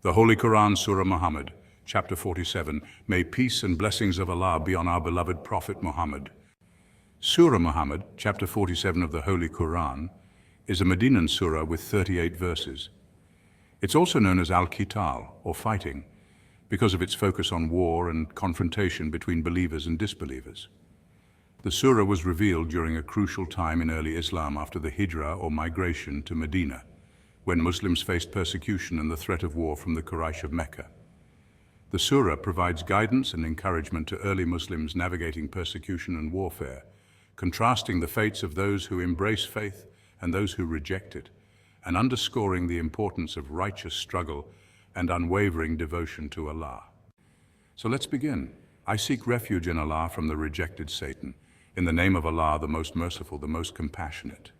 The Holy Quran, Surah Muhammad, chapter 47. May peace and blessings of Allah be on our beloved Prophet Muhammad. Surah Muhammad, chapter 47 of the Holy Quran, is a Medinan surah with 38 verses. It's also known as al-Qitāl, or fighting, because of its focus on war and confrontation between believers and disbelievers. The surah was revealed during a crucial time in early Islam after the Hijrah, or migration, to Medina, when Muslims faced persecution and the threat of war from the Quraish of Mecca. The surah provides guidance and encouragement to early Muslims navigating persecution and warfare, contrasting the fates of those who embrace faith and those who reject it, and underscoring the importance of righteous struggle and unwavering devotion to Allah. So let's begin. I seek refuge in Allah from the rejected Satan, in the name of Allah, the most merciful, the most compassionate.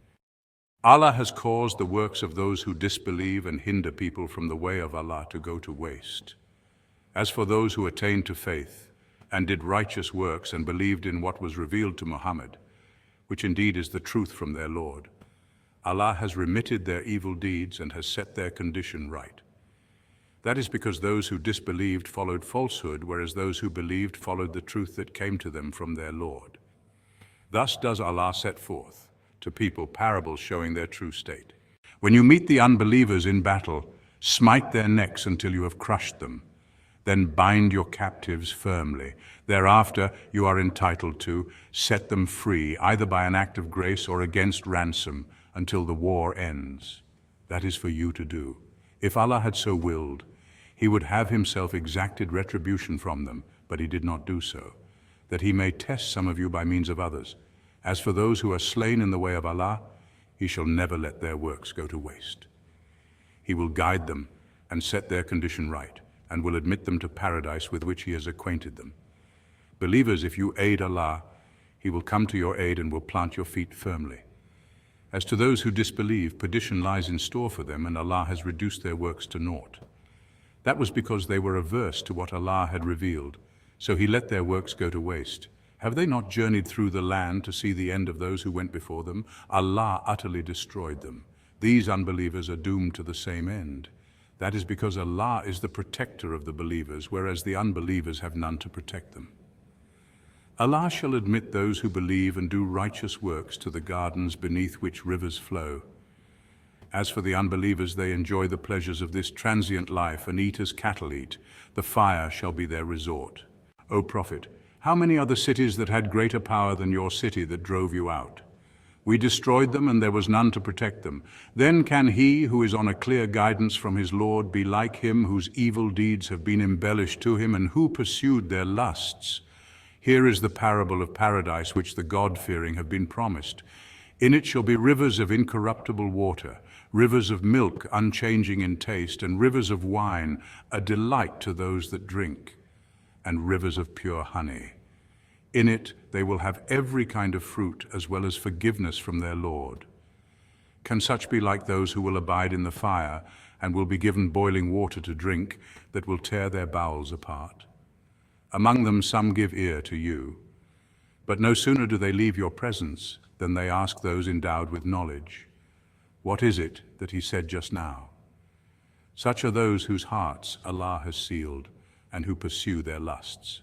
Allah has caused the works of those who disbelieve and hinder people from the way of Allah to go to waste. As for those who attained to faith and did righteous works and believed in what was revealed to Muhammad, which indeed is the truth from their Lord, Allah has remitted their evil deeds and has set their condition right. That is because those who disbelieved followed falsehood, whereas those who believed followed the truth that came to them from their Lord. Thus does Allah set forth to people parables showing their true state. When you meet the unbelievers in battle, smite their necks until you have crushed them. Then bind your captives firmly. Thereafter you are entitled to set them free, either by an act of grace or against ransom, until the war ends. That is for you to do. If Allah had so willed, He would have Himself exacted retribution from them, but He did not do so, that He may test some of you by means of others. As for those who are slain in the way of Allah, He shall never let their works go to waste. He will guide them and set their condition right, and will admit them to paradise with which He has acquainted them. Believers, if you aid Allah, He will come to your aid and will plant your feet firmly. As to those who disbelieve, perdition lies in store for them, and Allah has reduced their works to naught. That was because they were averse to what Allah had revealed, so He let their works go to waste. Have they not journeyed through the land to see the end of those who went before them? Allah utterly destroyed them. These unbelievers are doomed to the same end. That is because Allah is the protector of the believers, whereas the unbelievers have none to protect them. Allah shall admit those who believe and do righteous works to the gardens beneath which rivers flow. As for the unbelievers, they enjoy the pleasures of this transient life and eat as cattle eat. The fire shall be their resort. O Prophet, how many are the cities that had greater power than your city that drove you out? We destroyed them, and there was none to protect them. Then can he who is on a clear guidance from his Lord be like him whose evil deeds have been embellished to him and who pursued their lusts? Here is the parable of paradise which the God-fearing have been promised. In it shall be rivers of incorruptible water, rivers of milk unchanging in taste, and rivers of wine, a delight to those that drink, and rivers of pure honey. In it they will have every kind of fruit, as well as forgiveness from their Lord. Can such be like those who will abide in the fire, and will be given boiling water to drink, that will tear their bowels apart? Among them some give ear to you, but no sooner do they leave your presence than they ask those endowed with knowledge, "What is it that he said just now?" Such are those whose hearts Allah has sealed, and who pursue their lusts.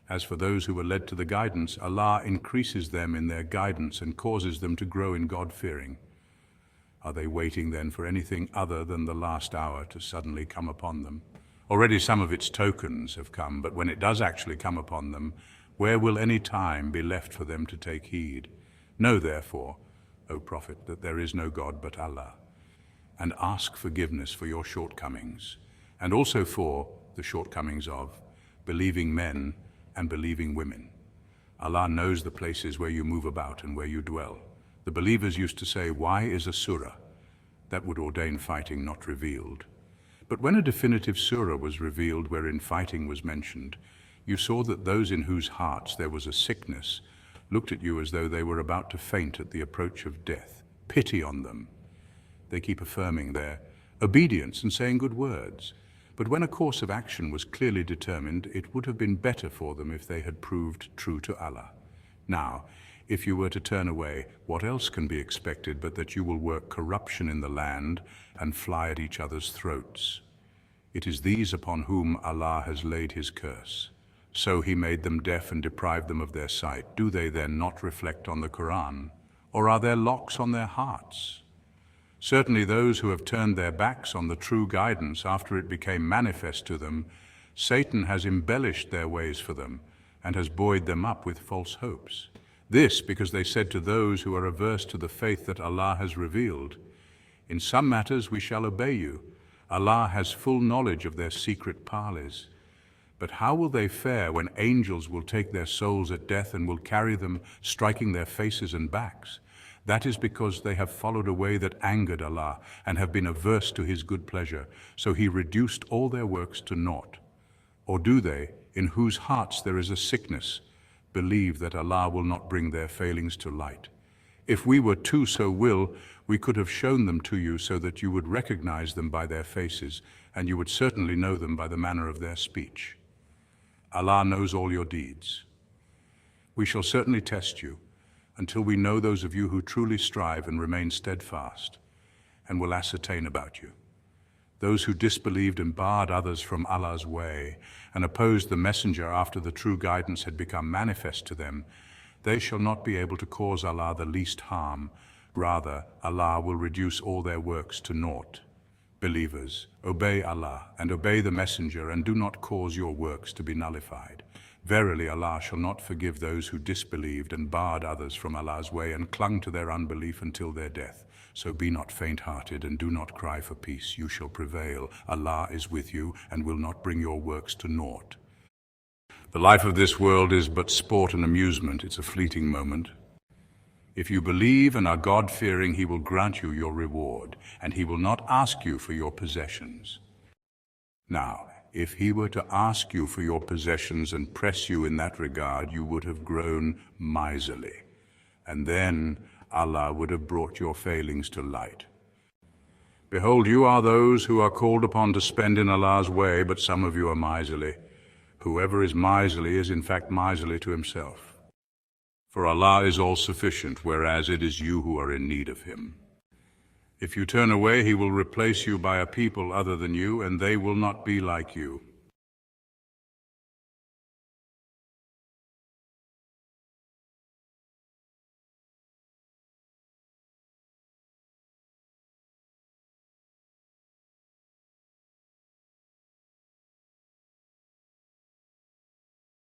As for those who were led to the guidance, Allah increases them in their guidance and causes them to grow in God-fearing. Are they waiting then for anything other than the last hour to suddenly come upon them? Already some of its tokens have come, but when it does actually come upon them, where will any time be left for them to take heed? Know therefore, O Prophet, that there is no God but Allah, and ask forgiveness for your shortcomings, and also for the shortcomings of believing men and believing women. Allah knows the places where you move about and where you dwell. The believers used to say, "Why is a surah?" That would ordain fighting not revealed. But when a definitive surah was revealed wherein fighting was mentioned, you saw that those in whose hearts there was a sickness looked at you as though they were about to faint at the approach of death. Pity on them. They keep affirming their obedience and saying good words. But when a course of action was clearly determined, it would have been better for them if they had proved true to Allah. Now, if you were to turn away, what else can be expected but that you will work corruption in the land and fly at each other's throats? It is these upon whom Allah has laid his curse. So he made them deaf and deprived them of their sight. Do they then not reflect on the Quran? Or are there locks on their hearts? Certainly those who have turned their backs on the true guidance after it became manifest to them, Satan has embellished their ways for them and has buoyed them up with false hopes. This because they said to those who are averse to the faith that Allah has revealed, "In some matters we shall obey you. Allah has full knowledge of their secret parleys." But how will they fare when angels will take their souls at death and will carry them, striking their faces and backs? That is because they have followed a way that angered Allah and have been averse to his good pleasure, so he reduced all their works to naught. Or do they, in whose hearts there is a sickness, believe that Allah will not bring their failings to light? If we were to so will, we could have shown them to you so that you would recognize them by their faces, and you would certainly know them by the manner of their speech. Allah knows all your deeds. We shall certainly test you until we know those of you who truly strive and remain steadfast, and will ascertain about you. Those who disbelieved and barred others from Allah's way and opposed the messenger after the true guidance had become manifest to them, they shall not be able to cause Allah the least harm. Rather, Allah will reduce all their works to naught. Believers, obey Allah and obey the messenger, and do not cause your works to be nullified. Verily, Allah shall not forgive those who disbelieved and barred others from Allah's way and clung to their unbelief until their death. So be not faint-hearted and do not cry for peace. You shall prevail. Allah is with you and will not bring your works to naught. The life of this world is but sport and amusement. It's a fleeting moment. If you believe and are God-fearing, he will grant you your reward, and he will not ask you for your possessions. Now, if he were to ask you for your possessions and press you in that regard, you would have grown miserly, and then Allah would have brought your failings to light. Behold, you are those who are called upon to spend in Allah's way, but some of you are miserly. Whoever is miserly is in fact miserly to himself. For Allah is all-sufficient, whereas it is you who are in need of him. If you turn away, he will replace you by a people other than you, and they will not be like you.